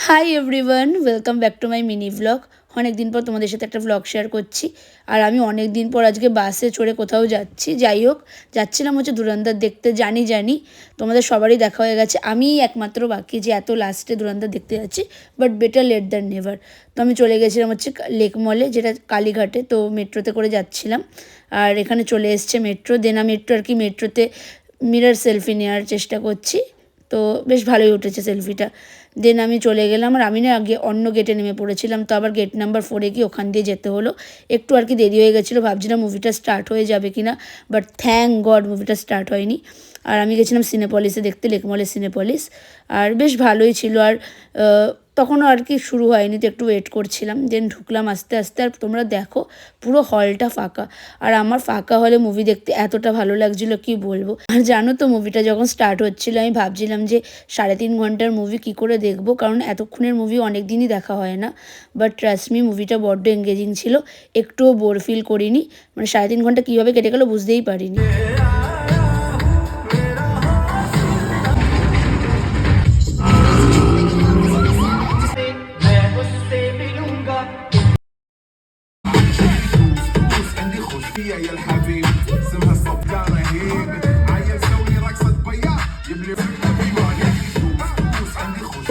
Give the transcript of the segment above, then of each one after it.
Hi everyone, welcome back to my mini vlog. অনেক দিন পর তোমাদের সাথে একটা ভ্লগ শেয়ার করছি। আর আমি অনেক দিন পর আজকে বাসে চড়ে কোথাও যাচ্ছি। যাই হোক, যাচ্ছিলাম হচ্ছে ধুরন্ধর দেখতে। জানি তোমাদের সবারই দেখা হয়ে গেছে, আমিই একমাত্র বাকি যে এত লাস্টে ধুরন্ধর দেখতে যাচ্ছি। But better late than never. তো আমি চলে গেছিলাম হচ্ছে লেক মলে, যেটা কালীঘাটে। তো মেট্রোতে করে যাচ্ছিলাম, আর এখানে চলে এসছে মেট্রো। দেন আমি একটু আর কি মেট্রোতে মিরর সেলফি নেওয়ার চেষ্টা করছি। তো বেশ ভালোই উঠেছে সেলফিটা। দেন আমি চলে গেলাম, আর আমি না আগে অন্য গেটে নেমে পড়েছিলাম। তো আবার গেট নাম্বার 4-এ গিয়ে ওখান দিয়ে যেতে হলো। একটু আর কি দেরি হয়ে গেছিলো, ভাবছিলাম মুভিটা স্টার্ট হয়ে যাবে কি না, বাট থ্যাঙ্ক গড মুভিটা স্টার্ট হয়নি। আর আমি গেছিলাম সিনেপলিসে দেখতে, লেকমলের সিনেপলিস। আর বেশ ভালোই ছিল। আর তখনও আর কি শুরু হয়নি, তো একটু ওয়েট করছিলাম। দেন ঢুকলাম আস্তে আস্তে, আর তোমরা দেখো পুরো হলটা ফাঁকা। আর আমার ফাঁকা হলে মুভি দেখতে এতটা ভালো লাগছিলো কি বলবো। আর জানো তো, মুভিটা যখন স্টার্ট হচ্ছিলো আমি ভাবছিলাম যে 3.5 ঘন্টার মুভি কী করে দেখবো, কারণ এতক্ষণের মুভি অনেক দিনই দেখা হয় না। বাট ট্রাস্ট মি, মুভিটা বড্ড এঙ্গেজিং ছিল, একটুও বোর ফিল করিনি। মানে 3.5 ঘন্টা কীভাবে কেটে গেলো বুঝতেই পারিনি।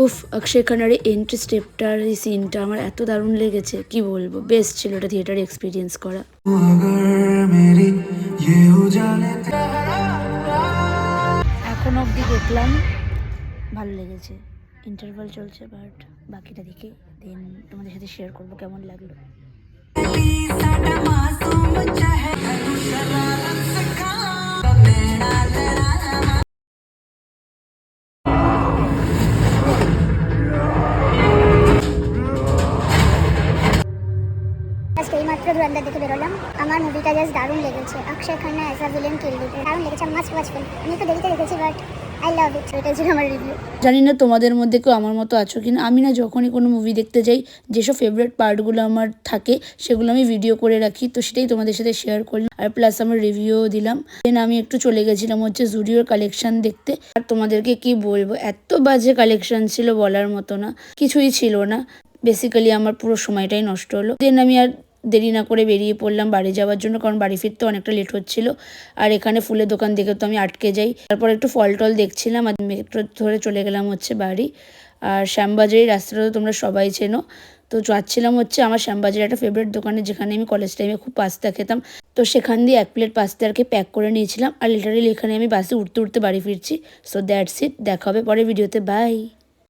উফ, অক্ষয় খান্নার এন্ট্রি স্টেপটার এই সিনটা আমার এত দারুণ লেগেছে কি বলবো। বেস্ট ছিল এটা থিয়েটারে এক্সপিরিয়েন্স করা। এখন অবধি দেখলাম, ভালো লেগেছে। ইন্টারভাল চলছে, বাট বাকিটা দেখে দেন তোমাদের সাথে শেয়ার করবো কেমন লাগলো। এইমাত্র ধুরন্ধর দেখে বেরোলাম। আমার মুভিটা জাস্ট দারুণ লেগেছে। Akshaye Khanna as a villain killed it, দারুণ লেগেছে। Must watch film. আমি তো দেরিতে দেখেছি, বাট আই লাভ ইট। এটাই ছিল আমার রিভিউ। জানি না তোমাদের মধ্যে কেউ আমার মতো আছো কিনা। আমি না যখনই কোনো মুভি দেখতে যাই, যেসব ফেভারিট পার্টগুলো আমার থাকে সেগুলো আমি ভিডিও করে রাখি। তো সেটাই তোমাদের সাথে শেয়ার করলাম, আর প্লাস আমার রিভিউও দিলাম। দেন আমি একটু চলে গেছিলাম হচ্ছে জুডিওর কালেকশন দেখতে। আর তোমাদেরকে কি বলবো, এত বাজে কালেকশন ছিল বলার মতো না, কিছুই ছিল না। বেসিক্যালি আমার পুরো সময়টাই নষ্ট হলো। দেন আমি আর দেরি না করে বেরিয়ে পড়লাম বাড়ি যাওয়ার জন্য, কারণ বাড়ি ফিরতে অনেকটা লেট হচ্ছিল। আর এখানে ফুলের দোকান দেখে তো আমি আটকে যাই। তারপর একটু ফল টল দেখছিলাম, আর মেট্রো ধরে চলে গেলাম হচ্ছে বাড়ি। আর শ্যামবাজারের রাস্তাটা তো তোমরা সবাই চেনো। তো যাচ্ছিলাম হচ্ছে আমার শ্যামবাজারের একটা ফেভারিট দোকানে, যেখানে আমি কলেজ টাইমে খুব পাস্তা খেতাম। তো সেখান দিয়ে 1 প্লেট পাস্তা আর কি প্যাক করে নিয়েছিলাম। আর লিটারালি এখানে আমি বাসে উঠতে উঠতে বাড়ি ফিরছি। সো দ্যাটস ইট, দেখা হবে পরের ভিডিওতে, বাই।